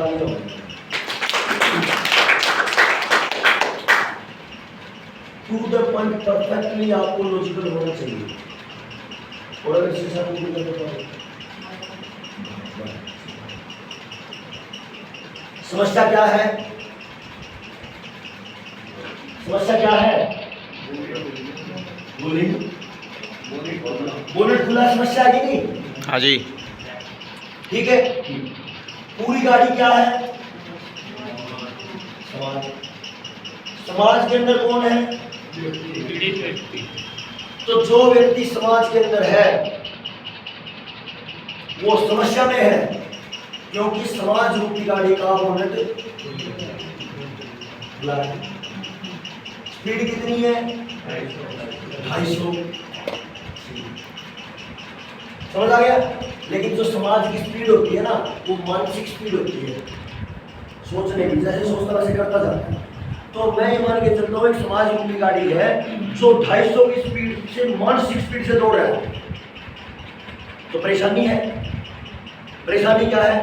तालियां हो। To the point perfectly आपको लॉजिकल होना चाहिए। और अगर शीशा टूट गया तो समस्या क्या है? समस्या क्या है? बोनेट खुला, समस्या है कि नहीं? हाँ जी। ठीक है। पूरी गाड़ी क्या है? समाज। समाज के अंदर कौन है? तो जो व्यक्ति समाज के अंदर है वो समस्या में है, क्योंकि समाज रूपी गाड़ी का बोनेट खुला है। स्पीड कितनी है? 250। समझ आ गया? लेकिन जो समाज की स्पीड होती है ना, वो मानसिक स्पीड होती है, सोचने की। जैसे सोचता वैसे करता जाता है। तो मैं ये मान के चलता हूँ एक समाज रूपी गाड़ी है जो 250 की स्पीड से मानसिक स्पीड से दौड़ रहा है। तो परेशानी है। परेशानी क्या है?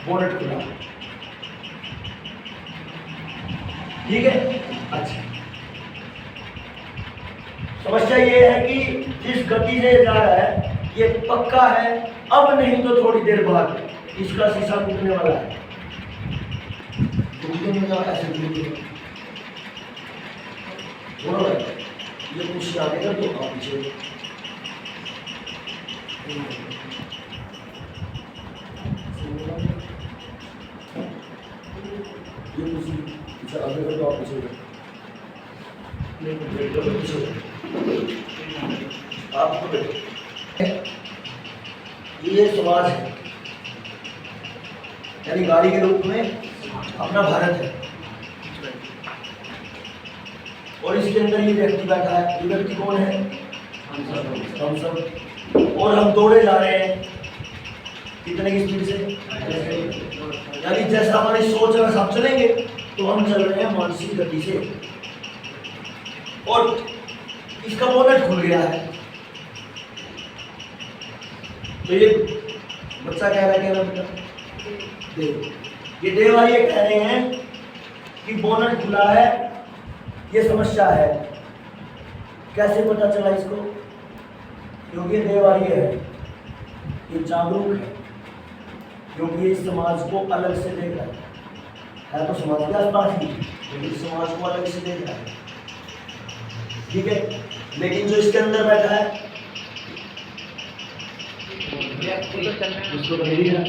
बोनेट खुला। ठीक है। अच्छा, समस्या ये है कि जिस गति से जा रहा है ये पक्का है, अब नहीं तो थोड़ी देर बाद इसका शीशा टूटने वाला है। ऐसे ये कुछ आगे तो आप पीछे। ये कुछ आगे तो आप पीछे। आपको ये समाज है, यानी गाड़ी के रूप में अपना भारत है, और इसके अंदर ये व्यक्ति बैठा है। ये व्यक्ति कौन है? हम सब। और हम दौड़े जा रहे हैं कितने की स्पीड से? यानी जैसा हमारी सोच है वैसा हम चलेंगे, तो हम चल रहे हैं मानसिक गति से। और इसका बोनेट खुल गया है। तो ये बच्चा कह रहा है, क्या बेटा? देव। ये देव ये कह रहे हैं कि बोनेट खुला है, ये समस्या है। कैसे पता चला इसको? क्योंकि देवारी है, ये जागरूक है, क्योंकि ये समाज को अलग से देख रहा है। तो समाज के आसपास ही, लेकिन समाज को अलग से देख रहा है। ठीक है। लेकिन जो इसके अंदर बैठा है उसको तो नहीं है।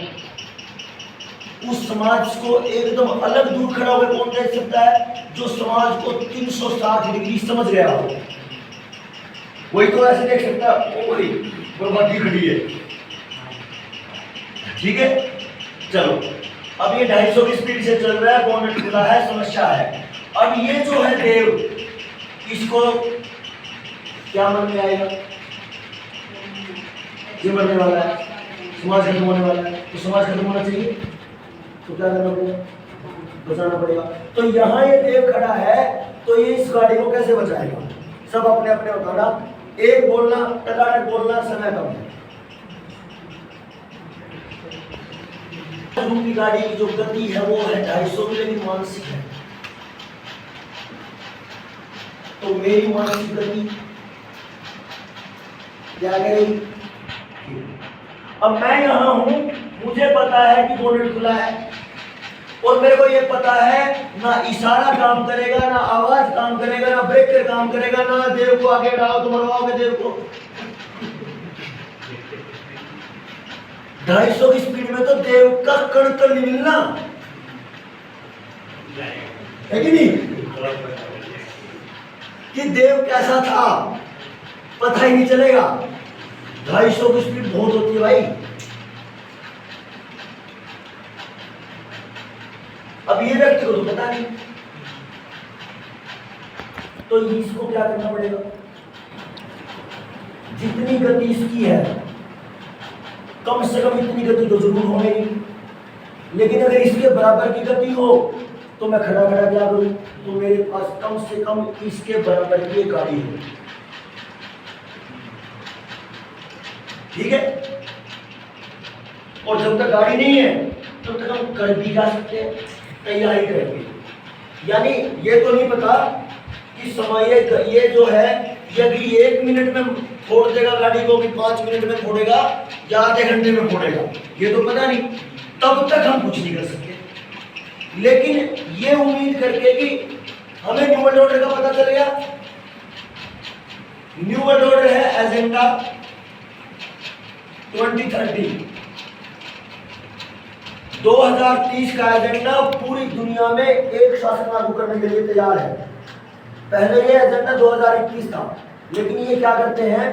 उस समाज को एकदम अलग दूर खड़ा होकर कौन देख सकता है? जो समाज को 360 डिग्री समझ गया हो, वही तो ऐसे देख सकता है। ओ भाई बर्बादी खड़ी है। ठीक है। चलो, अब ये 250 की स्पीड से चल रहा है, बोनेट खुला है, समस्या है। अब ये जो है देव, इसको क्या मन में आएगा? ये मरने वाला है, समाज खत्म होने वाला है। तो समाज खत्म होना चाहिए तो क्या करना पड़ेगा? बचाना पड़ेगा। तो यहाँ ये देव खड़ा है, तो ये इस गाड़ी को कैसे बचाएगा? सब अपने अपने बताना। एक बोलना, टकाटक बोलना, समय कम है। रूपी गाड़ी की जो गति है वो है 250 की, लेकिन मानसिक है। तो मेरी मानसिक गति क्या करेगी? अब मैं यहां हूं, मुझे पता है कि बोनेट खुला है, और मेरे को ये पता है ना इशारा काम करेगा, ना आवाज काम करेगा, ना ब्रेकर काम करेगा, ना देव को आगे बढ़ाओ तो मरवाओगे देव को। 250 की स्पीड में तो देव का कण कण नहीं मिलना है कि नहीं? कि देव कैसा था पता ही नहीं चलेगा। 250 की स्पीड बहुत होती है भाई। अब ये व्यक्ति को तो पता नहीं, तो इसको क्या करना पड़ेगा? जितनी गति इसकी है, कम से कम इतनी गति तो जरूर होगी। लेकिन अगर इसके बराबर की गति हो तो मैं खड़ा खड़ा क्या करूं? तो मेरे पास कम से कम इसके बराबर की गाड़ी हो। ठीक है। और जब तक गाड़ी नहीं है तब तक हम कर भी जा सकते हैं, तैयारी करेंगे। यानी ये तो नहीं पता कि समय ये जो है यदि 1 मिनट में फोड़ देगा गाड़ी को कि 5 मिनट में फोड़ेगा या आधे घंटे में फोड़ेगा, ये तो पता नहीं। तब तक हम कुछ नहीं कर सकते, लेकिन ये उम्मीद करके कि हमें न्यू वर्ल्ड ऑर्डर का पता चल गया। न्यू वर्ल्ड ऑर्डर है एजेंडा 2030, 2030 का एजेंडा पूरी दुनिया में एक शासन लागू करने के लिए तैयार है। पहले ये एजेंडा 2021 था, लेकिन ये क्या करते हैं,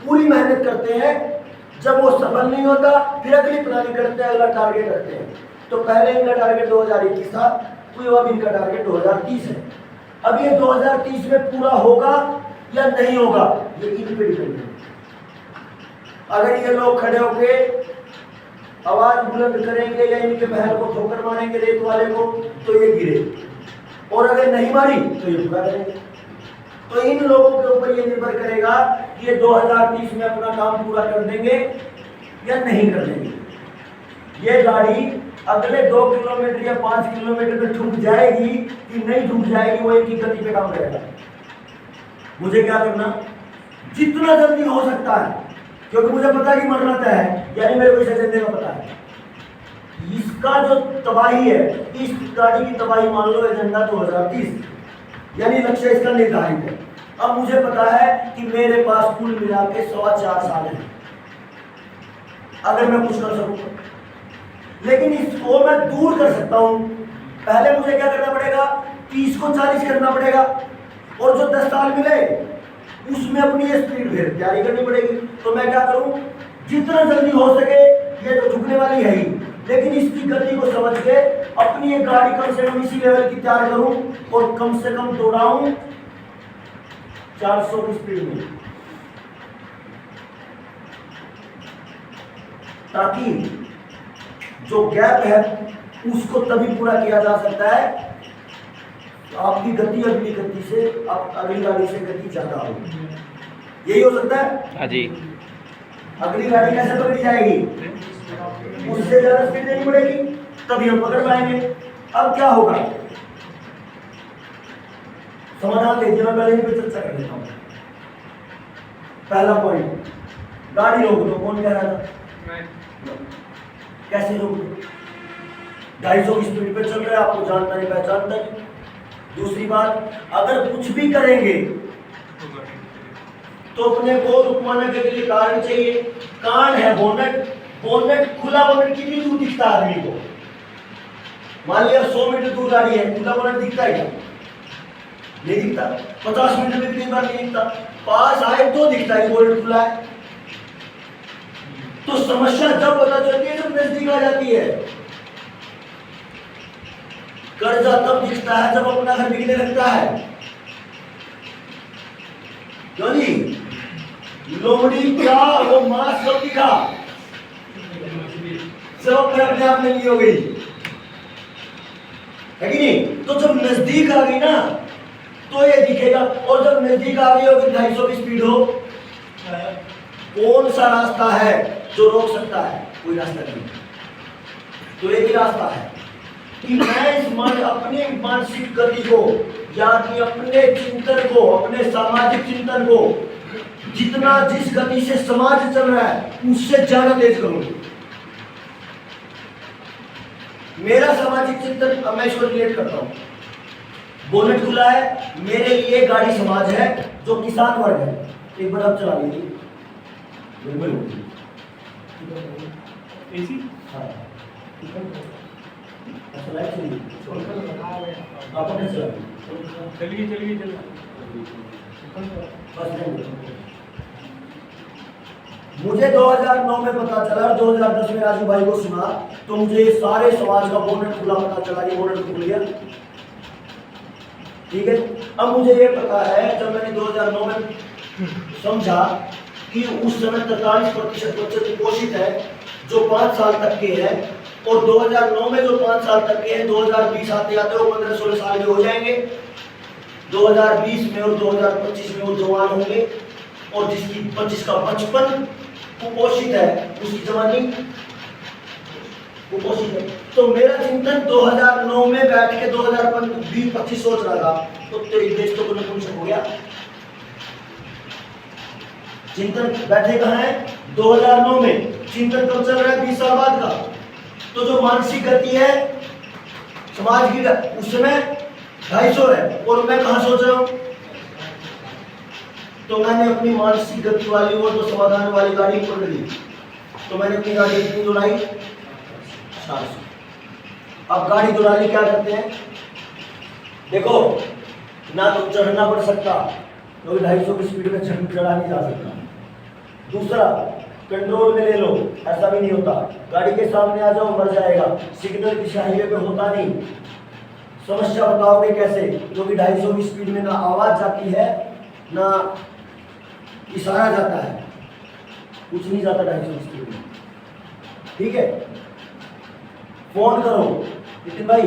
पूरी मेहनत करते हैं, जब वो सफल नहीं होता फिर अगली प्लानिंग करते हैं, अगला टारगेट रखते हैं। तो पहले इनका टारगेट 2021 था, तो अब इनका टारगेट 2030 है। अब ये 2030 में पूरा होगा या नहीं होगा, ये इन पे डिपेंड है। अगर ये लोग खड़े होके आवाज बुलंद करेंगे या इनके महल को ठोकर मारेंगे रेत वाले को, तो ये गिरे, और अगर नहीं मारी तो ये पूरा करेंगे। तो इन लोगों के ऊपर ये निर्भर करेगा कि ये 2030 में अपना काम पूरा कर देंगे या नहीं कर देंगे। ये गाड़ी अगले 2 किलोमीटर या 5 किलोमीटर में ठुक जाएगी कि नहीं ठुक जाएगी, वो एक ही गति पे काम करेगा। मुझे क्या करना, जितना जल्दी हो सकता है, क्योंकि मुझे पता है कि मरना तय है, यानी मेरे को इस एजेंडे का पता है। इसका जो तबाही है, इस गाड़ी की तबाही मान लो एजेंडा 2030, यानी लक्ष्य इसका निर्धारित है। अब मुझे पता है कि मेरे पास कुल मिला के 4.25 साल है, अगर मैं कुछ कर सकूंगा। लेकिन इसको मैं दूर कर सकता हूं। पहले मुझे क्या करना पड़ेगा, 30 को 40 करना पड़ेगा, और जो 10 साल मिले उसमें अपनी स्पीड फिर तैयारी करनी पड़ेगी। तो मैं क्या करूं, जितना जल्दी हो सके, ये तो झुकने वाली है ही, लेकिन इसकी गति को समझ के अपनी एक गाड़ी कम से कम इसी लेवल की तैयार करूं और कम से कम दौड़ाऊं 400 की स्पीड में, ताकि जो गैप है उसको तभी पूरा किया जा सकता है आपकी गति अगली गति से, आप अगली गाड़ी से गति ज्यादा हो। यही हो सकता है। हाँ जी। अगली गाड़ी कैसे पकड़ी जाएगी, उससे ज्यादा स्पीड देनी पड़ेगी, तभी हम पकड़ पाएंगे। अब क्या होगा, समाधान देखिए, मैं पहले इन पे चर्चा कर लेता हूँ। पहला पॉइंट, गाड़ी रोक दो। कौन कह रहा था, कैसे रोक दो, 250 की स्पीड पे चल रहे हैं, आपको जानता नहीं पहचानता नहीं। दूसरी बात, अगर कुछ भी करेंगे तो अपने को रुकवाने के लिए कारण चाहिए। कारण है बोनट, बोनट खुला बोनट कितनी दूर दिखता है आदमी को, मान लिया 100 मीटर दूर गाड़ी है, खुला बोनट दिखता है क्या, नहीं दिखता। 50 मीटर में कई बार नहीं दिखता, पास आए तो दिखता है बोनट खुला है। तो समस्या जब पता चलती है जब नजदीक आ जाती है। कर्जा तब दिखता है जब अपना घर बिकने लगता है। क्यों जी, लोमड़ी क्या वो मांस कब दिखा, सब अपने आप में नहीं हो गई है कि नहीं। तो जब नजदीक आ गई ना तो ये दिखेगा, और जब नजदीक आ गई होगी 250 की स्पीड हो, कौन सा रास्ता है जो रोक सकता है, कोई रास्ता नहीं। तो एक ही रास्ता है कि मैं इस अपने मानसिक गति को, यानी अपने चिंतन को, अपने सामाजिक चिंतन को जितना जिस गति से समाज चल रहा है उससे ज्यादा तेज करूं। मेरा सामाजिक चिंतन, अब मैं इसको रिलेट करता हूं। बोनट खुला है, मेरे लिए गाड़ी समाज है जो किसान वर्ग है। एक बार आप चला लीजिए, बिल्कुल एसी, हाँ चलिए मुझे 2009 में पता चला, 2010 में राजू भाई को सुना, तो मुझे सारे समाज का बोनट खुला पता चला, ये बोनट खुल गया। ठीक है, अब मुझे ये पता है, जब मैंने 2009 में समझा कि उस समय 43% बच्चे कुपोषित है जो 5 साल तक के हैं, और 2009 में जो 5 साल तक के हैं 2020 आते आते वो 15-16 साल के हो जाएंगे। 2020 में और 2025 में वो जवान होंगे, और जिसकी 25 का बचपन कुपोषित है उसकी जवानी कुपोषित है। तो मेरा चिंतन 2009 में बैठ के 2020-25 सोच रहा था, तो तेरी देश तो नपुंसक हो गया। चिंतन बैठे कहाँ है? 2009 में। चिंतन कब चल रहा है? 20 साल बाद का। तो जो मानसिक गति है समाज की, उसमें 250 है, और मैं कहाँ सोच रहा हूं? तो मैंने अपनी मानसिक गति वाली और तो समाधान वाली गाड़ी पकड़ ली। तो मैंने अपनी गाड़ी कितनी दौड़ाई? 400। अब गाड़ी दौड़ानी क्या करते हैं? देखो, ना तो चढ़ना पड़ सकता, क्योंकि 250 की स्पीड में चढ़ा नहीं जा सकता। दूसरा, कंट्रोल में ले लो, ऐसा भी नहीं होता। गाड़ी के सामने आ जाओ, मर जाएगा। सिग्नल किसी हाईवे पे होता नहीं। समस्या बताओगे कैसे? क्योंकि 250 की स्पीड में ना आवाज जाती है, ना इशारा जाता है, कुछ नहीं जाता 250 की स्पीड में। ठीक है, फोन करो नितिन भाई,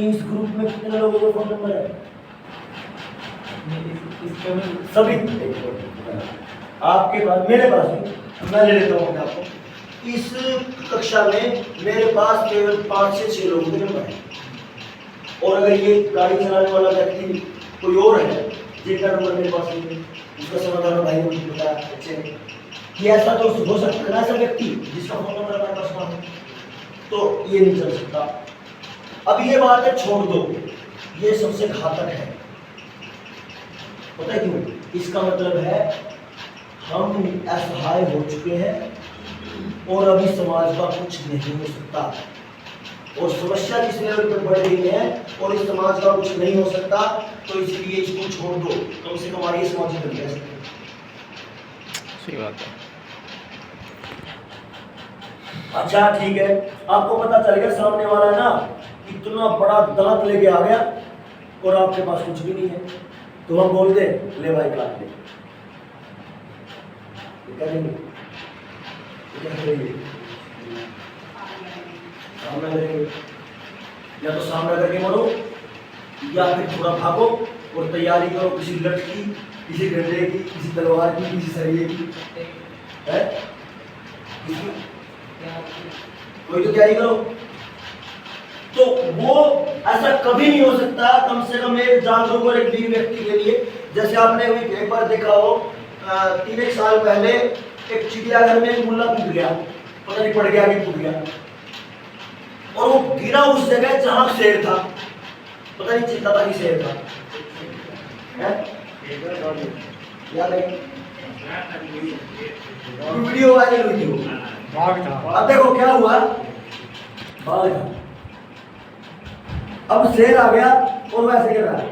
इस ग्रुप में कितने लोगों का फोन नंबर है? सभी आपके पास, मेरे पास नहीं, मैं ले लेता हूँ आपको। इस कक्षा में मेरे पास केवल 5 से 6 लोगों के नंबर है, और अगर ये गाड़ी चलाने वाला व्यक्ति कोई और है जिनका नंबर मेरे पास नहीं है, उसका समाधान भाई मुझे बताया अच्छे ने कि ऐसा तो हो सकता है ना, ऐसा व्यक्ति जिसका फोन नंबर हमारे पास ना हो, तो ये नहीं चल सकता। अब ये बात है, छोड़ दो, ये सबसे घातक है। पता है क्यों? इसका मतलब है हम असहाय हो चुके हैं और अभी समाज का कुछ नहीं हो सकता, और समस्या किस लेवल पर बढ़ रही है और इस समाज का कुछ नहीं हो सकता, तो इसलिए इसको छोड़ दो। कम से कम हमारी समाज बन गया। सही बात है। अच्छा ठीक है, आपको पता चल गया सामने वाला है ना इतना बड़ा दांत लेके आ गया और आपके पास कुछ भी नहीं है, तो हम बोल दे ले भाई काट ले, करेंगे सामना करेंगे, या तो सामना करके मरो या फिर थोड़ा भागो और तैयारी करो किसी लठ की, किसी डंडे की, किसी तलवार की, किसी सरिये की, है कोई तो तैयारी करो। तो वो ऐसा कभी नहीं हो सकता, कम से कम एक जागरूक और एक वीर व्यक्ति के लिए। जैसे आपने एक बार देखा हो 3-1 साल पहले एक चिड़ियाघर में एक मुल्ला कूद गया, पता नहीं पड़ गया कि कूद गया, और वो गिरा उस जगह जहां शेर था, पता नहीं चिंता था कि शेर था, याद है? वीडियो वायरल हुई थी, वो अब देखो क्या हुआ, भाग था। अब शेर आ गया और वैसे कर रहा है,